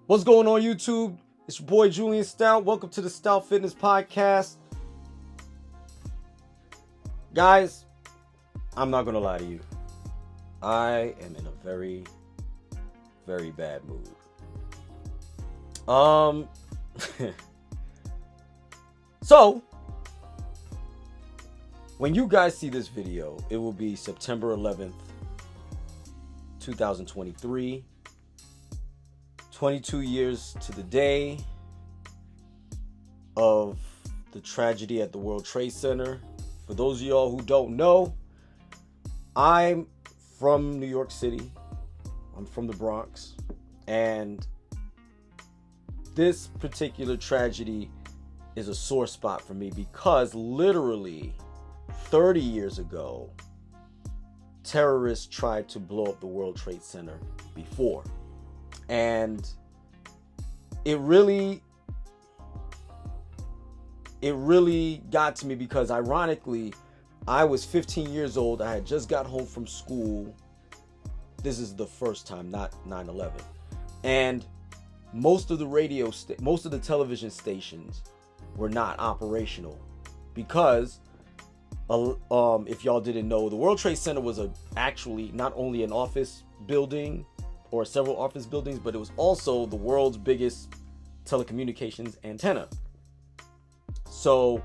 What's going on, YouTube? It's your boy Julien Stoutt. Welcome to the Stoutt Fitness Podcast. Guys, I'm not gonna lie to you. I am in a very, very bad mood. So when you guys see this video, it will be September 11th, 2023. 22 years to the day of the tragedy at the World Trade Center. For those of y'all who don't know, I'm from New York City. I'm from the Bronx. And this particular tragedy is a sore spot for me because literally 30 years ago, terrorists tried to blow up the World Trade Center before. And it really got to me because ironically, I was 15 years old. I had just got home from school. This is the first time, not 9/11. And most of the television stations were not operational because if y'all didn't know, the World Trade Center was actually not only an office building or several office buildings, but it was also the world's biggest telecommunications antenna. So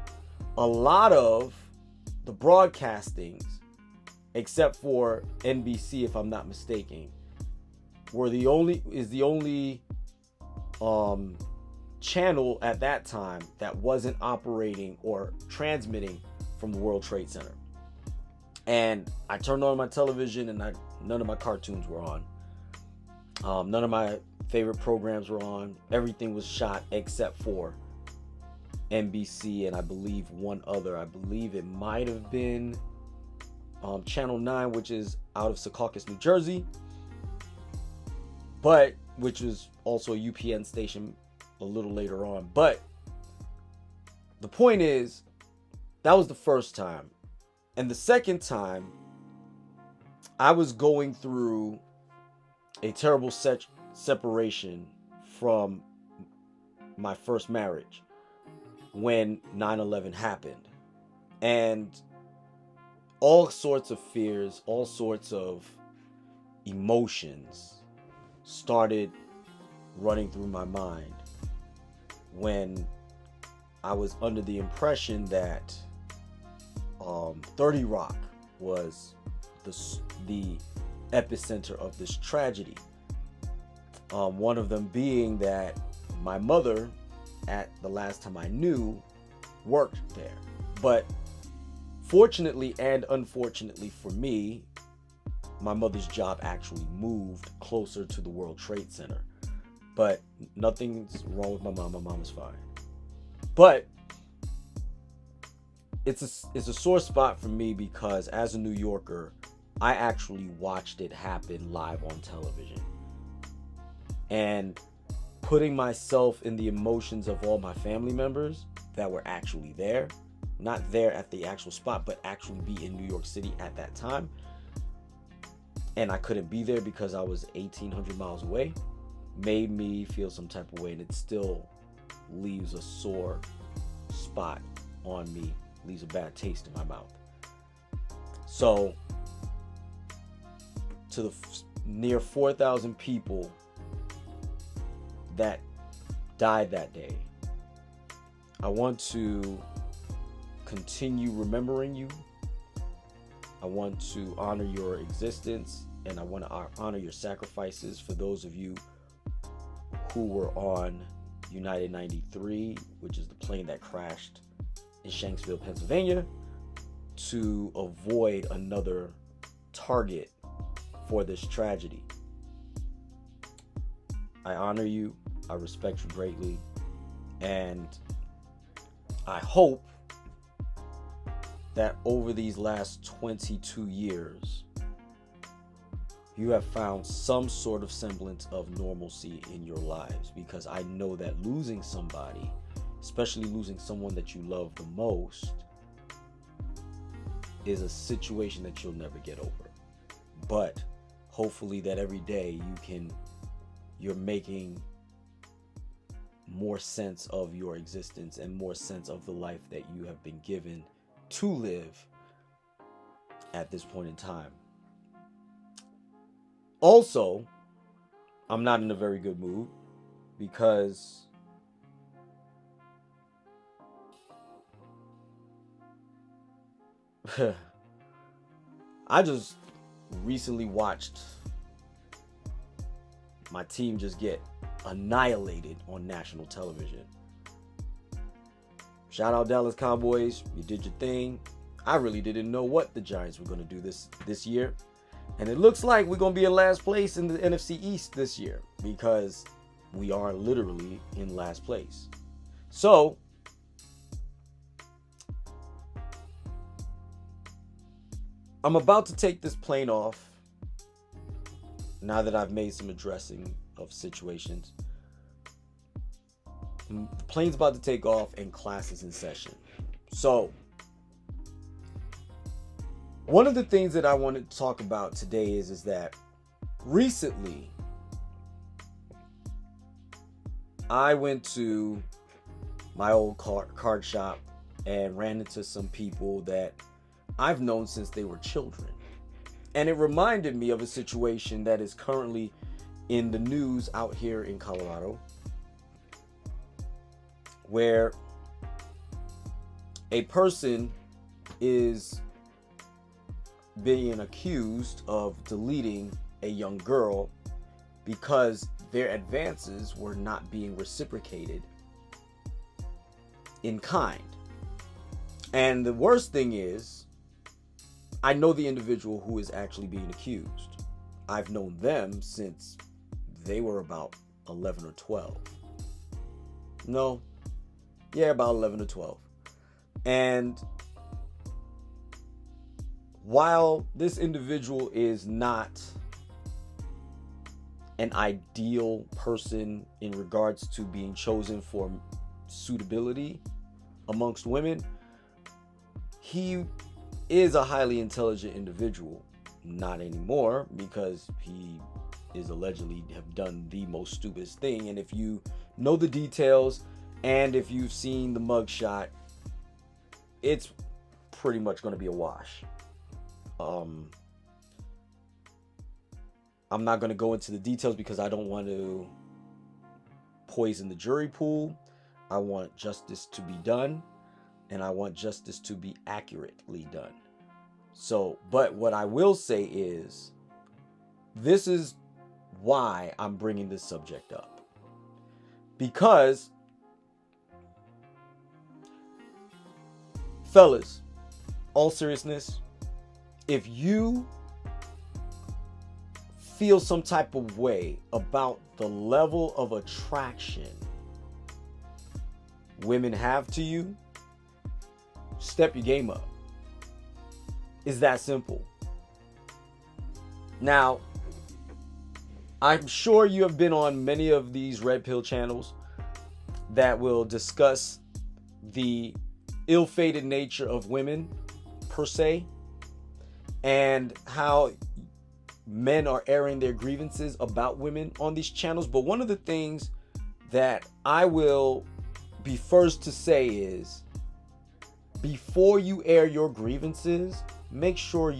a lot of the broadcastings, except for NBC, if I'm not mistaken, is the only channel at that time that wasn't operating or transmitting from the World Trade Center. And I turned on my television and none of my cartoons were on. None of my favorite programs were on. Everything was shot except for NBC and I believe one other. I believe it might have been Channel 9, which is out of Secaucus, New Jersey, but which was also a UPN station a little later on. But the point is, that was the first time. And the second time, I was going through a terrible separation from my first marriage when 9/11 happened. And all sorts of fears, all sorts of emotions started running through my mind when I was under the impression that 30 Rock was the epicenter of this tragedy. One of them being that my mother, at the last time I knew, worked there. But fortunately and unfortunately for me, my mother's job actually moved closer to the World Trade Center. But nothing's wrong with my mom. My mom is fine. But it's a sore spot for me because as a New Yorker, I actually watched it happen live on television. And putting myself in the emotions of all my family members that were actually there, not there at the actual spot, but actually be in New York City at that time. And I couldn't be there because I was 1,800 miles away, made me feel some type of way, and it still leaves a sore spot on me, leaves a bad taste in my mouth. So to the near 4,000 people that died that day, I want to continue remembering you. I want to honor your existence, and I want to honor your sacrifices. For those of you who were on United 93, which is the plane that crashed in Shanksville, Pennsylvania, to avoid another target for this tragedy. I honor you, I respect you greatly, and I hope that over these last 22 years, you have found some sort of semblance of normalcy in your lives, because I know that losing somebody, especially losing someone that you love the most, is a situation that you'll never get over. But hopefully that every day you're making more sense of your existence and more sense of the life that you have been given to live at this point in time. Also, I'm not in a very good mood because I just recently watched my team just get annihilated on national television. Shout out Dallas Cowboys, you did your thing. I really didn't know what the Giants were going to do this year. And it looks like we're going to be in last place in the NFC East this year because we are literally in last place. So, I'm about to take this plane off now that I've made some addressing of situations. The plane's about to take off and class is in session. So, one of the things that I wanted to talk about today is that recently I went to my old card shop and ran into some people that I've known since they were children. And it reminded me of a situation that is currently in the news out here in Colorado, where a person is being accused of deleting a young girl because their advances were not being reciprocated in kind. And the worst thing is, I know the individual who is actually being accused. I've known them since they were about 11 or 12. No, yeah, about 11 or 12. And while this individual is not an ideal person in regards to being chosen for suitability amongst women, he is a highly intelligent individual. Not anymore, because he is allegedly have done the most stupidest thing. And if you know the details and if you've seen the mugshot, it's pretty much going to be a wash. I'm not going to go into the details because I don't want to poison the jury pool. I want justice to be done, and I want justice to be accurately done. So, but what I will say is, this is why I'm bringing this subject up. Because, fellas, all seriousness, if you feel some type of way about the level of attraction women have to you, step your game up. It's that simple. Now, I'm sure you have been on many of these red pill channels that will discuss the ill-fated nature of women per se, and how men are airing their grievances about women on these channels. But one of the things that I will be first to say is, before you air your grievances, make sure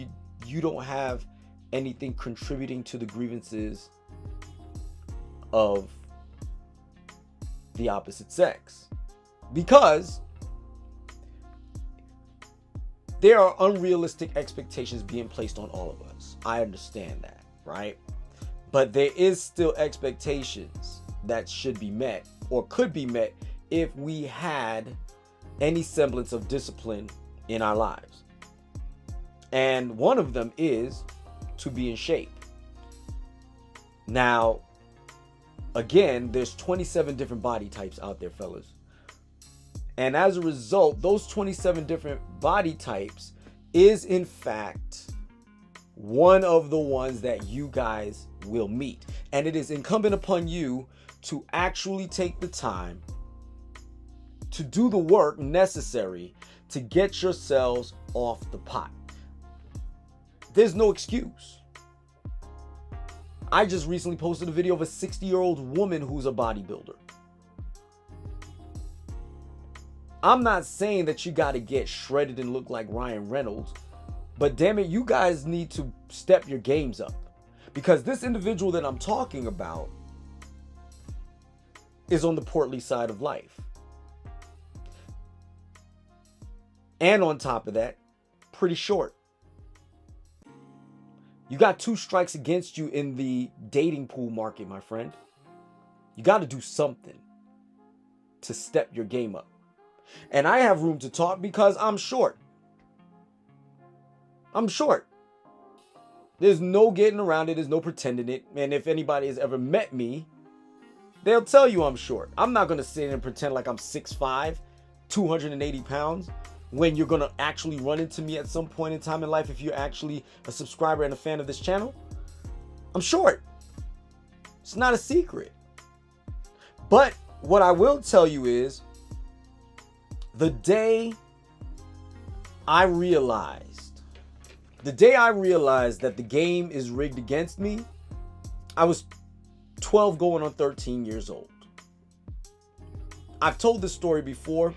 you don't have anything contributing to the grievances of the opposite sex. Because there are unrealistic expectations being placed on all of us. I understand that, right? But there is still expectations that should be met or could be met if we had any semblance of discipline in our lives. And one of them is to be in shape. Now, again, there's 27 different body types out there, fellas. And as a result, those 27 different body types is in fact one of the ones that you guys will meet. And it is incumbent upon you to actually take the time to do the work necessary to get yourselves off the pot. There's no excuse. I just recently posted a video of a 60-year-old woman who's a bodybuilder. I'm not saying that you got to get shredded and look like Ryan Reynolds, but damn it, you guys need to step your games up. Because this individual that I'm talking about is on the portly side of life. And on top of that, pretty short. You got 2 strikes against you in the dating pool market, my friend. You got to do something to step your game up. And I have room to talk because I'm short. I'm short. There's no getting around it. There's no pretending it. And if anybody has ever met me, they'll tell you I'm short. I'm not going to sit and pretend like I'm 6'5", 280 pounds, when you're going to actually run into me at some point in time in life if you're actually a subscriber and a fan of this channel. I'm short. It's not a secret. But what I will tell you is, the day I realized that the game is rigged against me, I was 12 going on 13 years old. I've told this story before,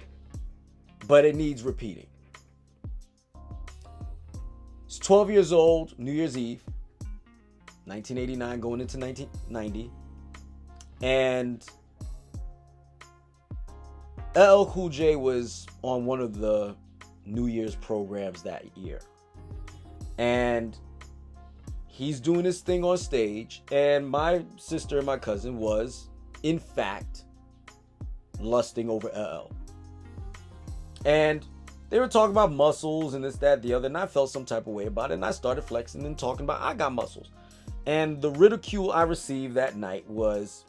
but it needs repeating. It's 12 years old, New Year's Eve, 1989 going into 1990. And LL Cool J was on one of the New Year's programs that year. And he's doing his thing on stage. And my sister and my cousin was, in fact, lusting over LL. And they were talking about muscles and this, that, the other. And I felt some type of way about it. And I started flexing and talking about I got muscles. And the ridicule I received that night was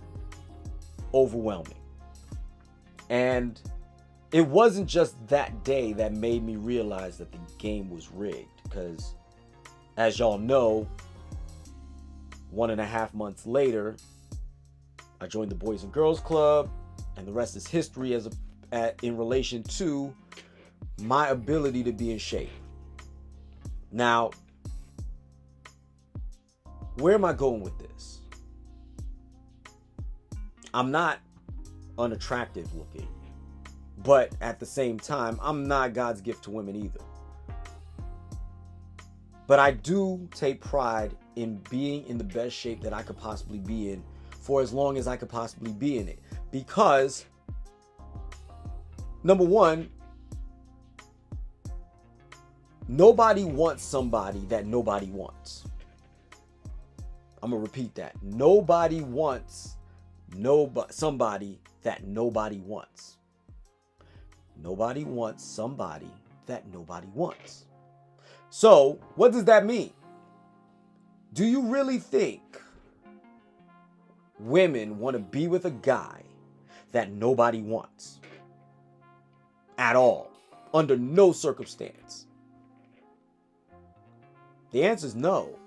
overwhelming. And it wasn't just that day that made me realize that the game was rigged. Because, as y'all know, 1.5 months later, I joined the Boys and Girls Club. And the rest is history in relation to my ability to be in shape. Now, where am I going with this? I'm not unattractive looking, but at the same time, I'm not God's gift to women either. But I do take pride in being in the best shape that I could possibly be in for as long as I could possibly be in it. Because, number one, nobody wants somebody that nobody wants. I'm going to repeat that. Nobody wants somebody that nobody wants. Nobody wants somebody that nobody wants. So, what does that mean? Do you really think women want to be with a guy that nobody wants? At all. Under no circumstance. The answer is no.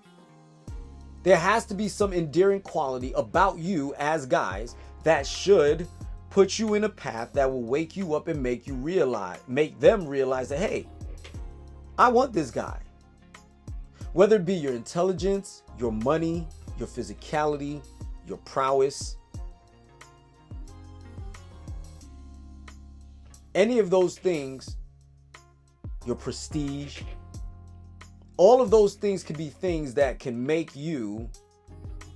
There has to be some endearing quality about you as guys that should put you in a path that will wake you up and make them realize that, hey, I want this guy. Whether it be your intelligence, your money, your physicality, your prowess, any of those things, your prestige, all of those things can be things that can make you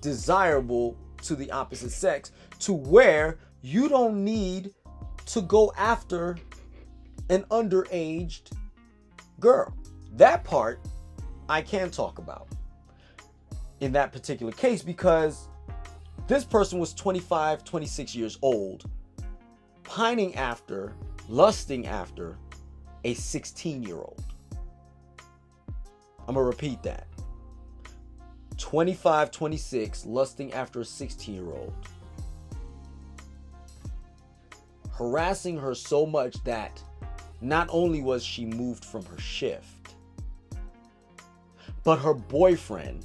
desirable to the opposite sex, to where you don't need to go after an underaged girl. That part I can talk about in that particular case, because this person was 25, 26 years old, pining after, lusting after a 16-year-old. I'm going to repeat that. 25, 26, lusting after a 16-year-old. Harassing her so much that not only was she moved from her shift, but her boyfriend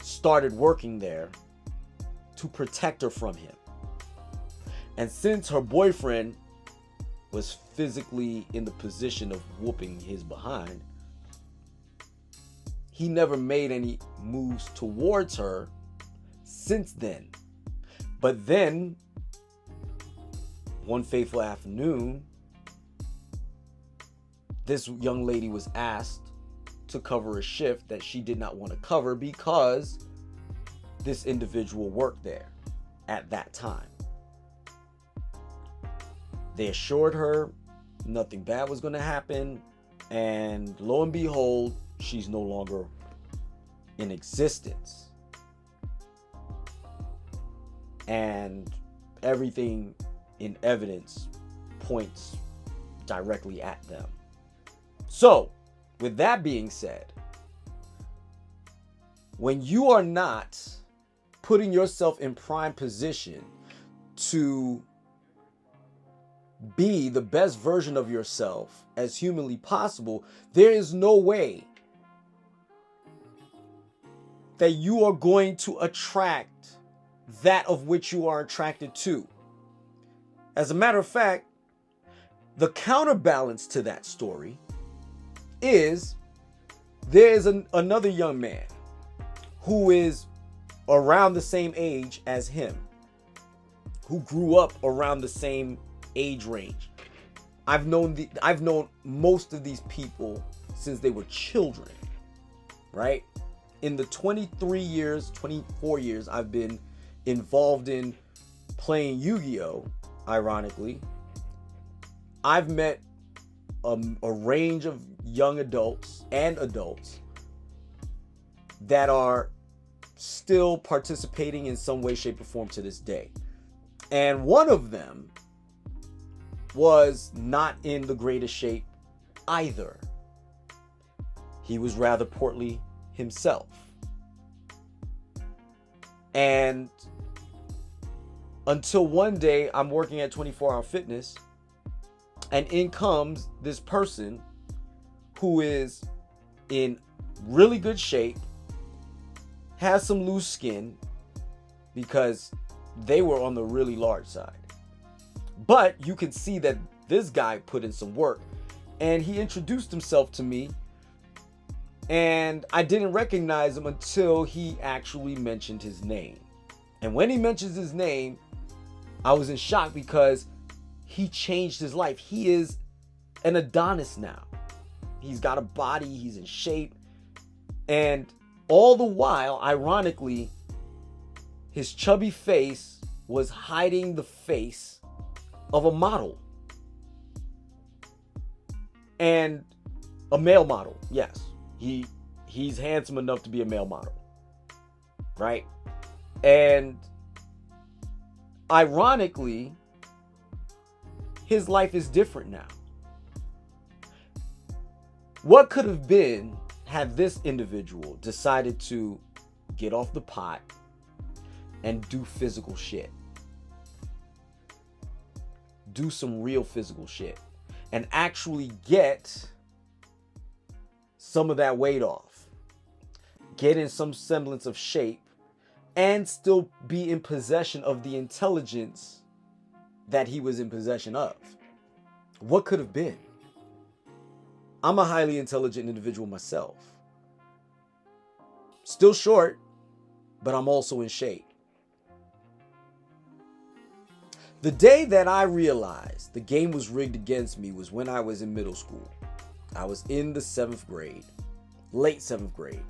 started working there to protect her from him. And since her boyfriend was physically in the position of whooping his behind, he never made any moves towards her since then. But then, one fateful afternoon, this young lady was asked to cover a shift that she did not want to cover because this individual worked there at that time. They assured her nothing bad was going to happen, and lo and behold, she's no longer in existence. And everything in evidence points directly at them. So, with that being said, when you are not putting yourself in prime position to be the best version of yourself as humanly possible, there is no way that you are going to attract that of which you are attracted to. As a matter of fact, the counterbalance to that story is there is another young man who is around the same age as him, who grew up around the same age range. I've known most of these people since they were children, right? In the 24 years I've been involved in playing Yu-Gi-Oh, ironically, I've met a range of young adults and adults that are still participating in some way, shape, or form to this day. And one of them was not in the greatest shape either. He was rather portly himself. And until one day I'm working at 24 Hour Fitness, and in comes this person who is in really good shape, has some loose skin because they were on the really large side. But you can see that this guy put in some work, and he introduced himself to me, and I didn't recognize him until he actually mentioned his name. And when he mentions his name, I was in shock because he changed his life. He is an Adonis now. He's got a body, he's in shape, and all the while, ironically, his chubby face was hiding the face of a model. And a male model, yes. He's handsome enough to be a male model, right? And ironically, his life is different now. What could have been had this individual decided to get off the pot and do physical shit? Do some real physical shit and actually get some of that weight off, get in some semblance of shape, and still be in possession of the intelligence that he was in possession of. What could have been? I'm a highly intelligent individual myself. Still short, but I'm also in shape. The day that I realized the game was rigged against me was when I was in middle school. I was in the 7th grade, late 7th grade.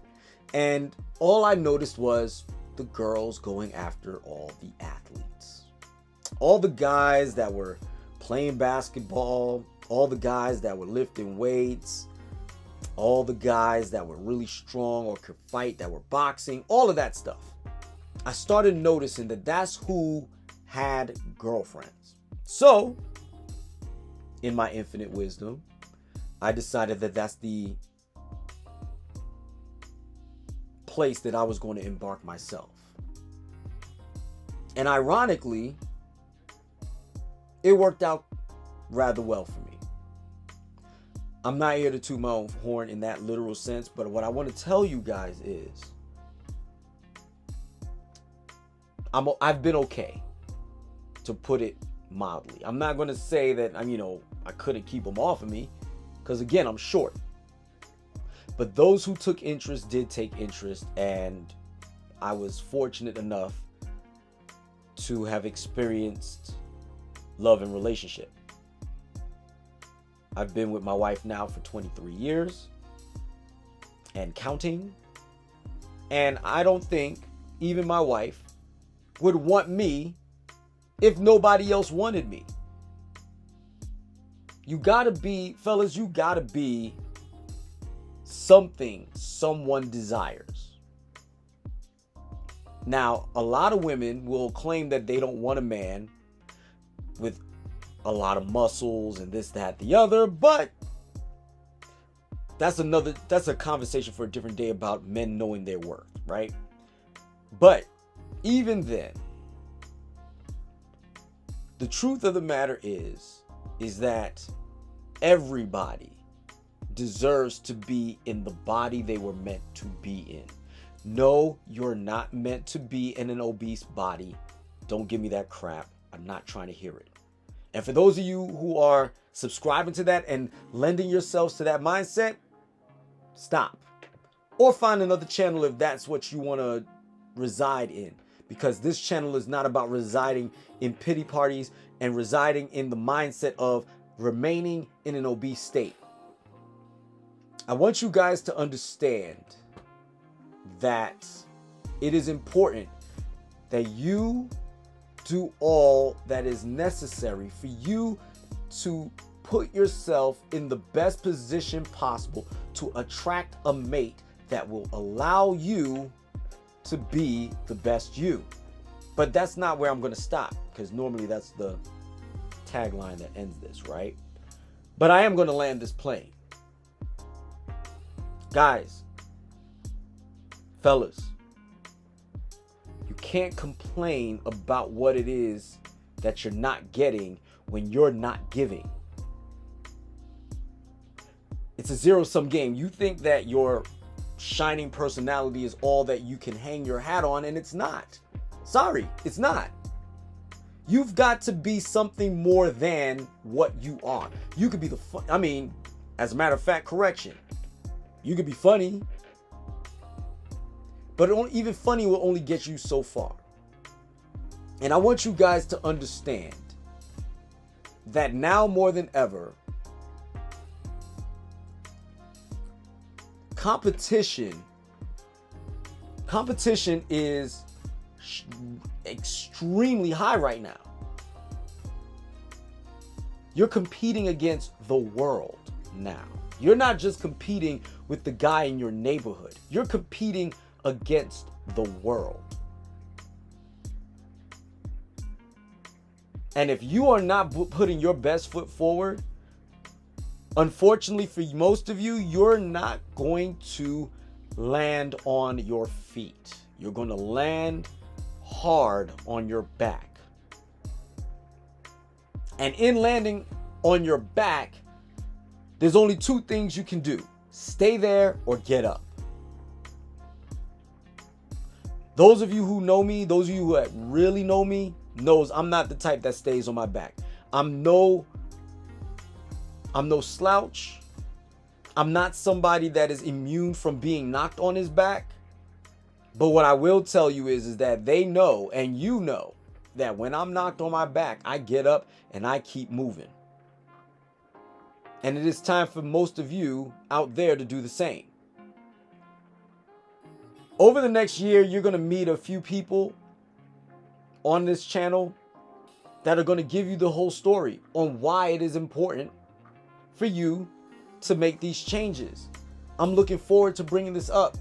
And all I noticed was the girls going after all the athletes. All the guys that were playing basketball, all the guys that were lifting weights, all the guys that were really strong or could fight, that were boxing, all of that stuff. I started noticing that that's who had girlfriends. So, in my infinite wisdom, I decided that that's the place that I was going to embark myself. And ironically, it worked out rather well for me. I'm not here to toot my own horn in that literal sense, but what I want to tell you guys is I've been okay, to put it mildly. I'm not going to say that I couldn't keep them off of me, because again, I'm short. But those who took interest did take interest, and I was fortunate enough to have experienced love and relationship. I've been with my wife now for 23 years and counting. And I don't think even my wife would want me if nobody else wanted me. You gotta be, fellas, you gotta be something someone desires. Now, a lot of women will claim that they don't want a man with a lot of muscles and this, that, the other, but that's a conversation for a different day about men knowing their worth, right? But even then, the truth of the matter is that everybody deserves to be in the body they were meant to be in. No, you're not meant to be in an obese body. Don't give me that crap. I'm not trying to hear it. And for those of you who are subscribing to that and lending yourselves to that mindset, stop. Or find another channel if that's what you want to reside in. Because this channel is not about residing in pity parties and residing in the mindset of remaining in an obese state. I want you guys to understand that it is important that you do all that is necessary for you to put yourself in the best position possible to attract a mate that will allow you to be the best you. But that's not where I'm going to stop, because normally that's the tagline that ends this, right? But I am going to land this plane. Guys, fellas, you can't complain about what it is that you're not getting when you're not giving. It's a zero-sum game. You think that your shining personality is all that you can hang your hat on, and it's not. Sorry, it's not. You've got to be something more than what you are. You could be as a matter of fact, correction. You could be funny, but even funny will only get you so far. And I want you guys to understand that now more than ever, competition is extremely high right now. You're competing against the world now. You're not just competing with the guy in your neighborhood. You're competing against the world. And if you are not putting your best foot forward, unfortunately for most of you, you're not going to land on your feet. You're going to land hard on your back. And in landing on your back, there's only two things you can do. Stay there or get up. Those of you who know me, those of you who really know me, knows I'm not the type that stays on my back. I'm no slouch. I'm not somebody that is immune from being knocked on his back. But what I will tell you is that they know, and you know, that when I'm knocked on my back, I get up and I keep moving. And it is time for most of you out there to do the same. Over the next year, you're going to meet a few people on this channel that are going to give you the whole story on why it is important for you to make these changes. I'm looking forward to bringing this up.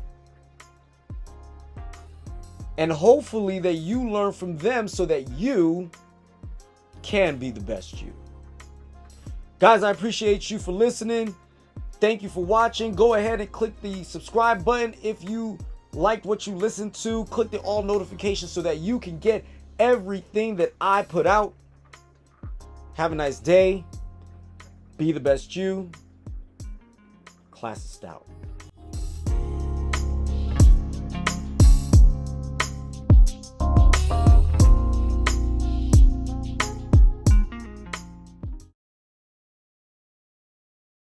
And hopefully that you learn from them so that you can be the best you. Guys, I appreciate you for listening. Thank you for watching. Go ahead and click the subscribe button if you liked what you listened to. Click the all notifications so that you can get everything that I put out. Have a nice day. Be the best you. Class is Stoutt.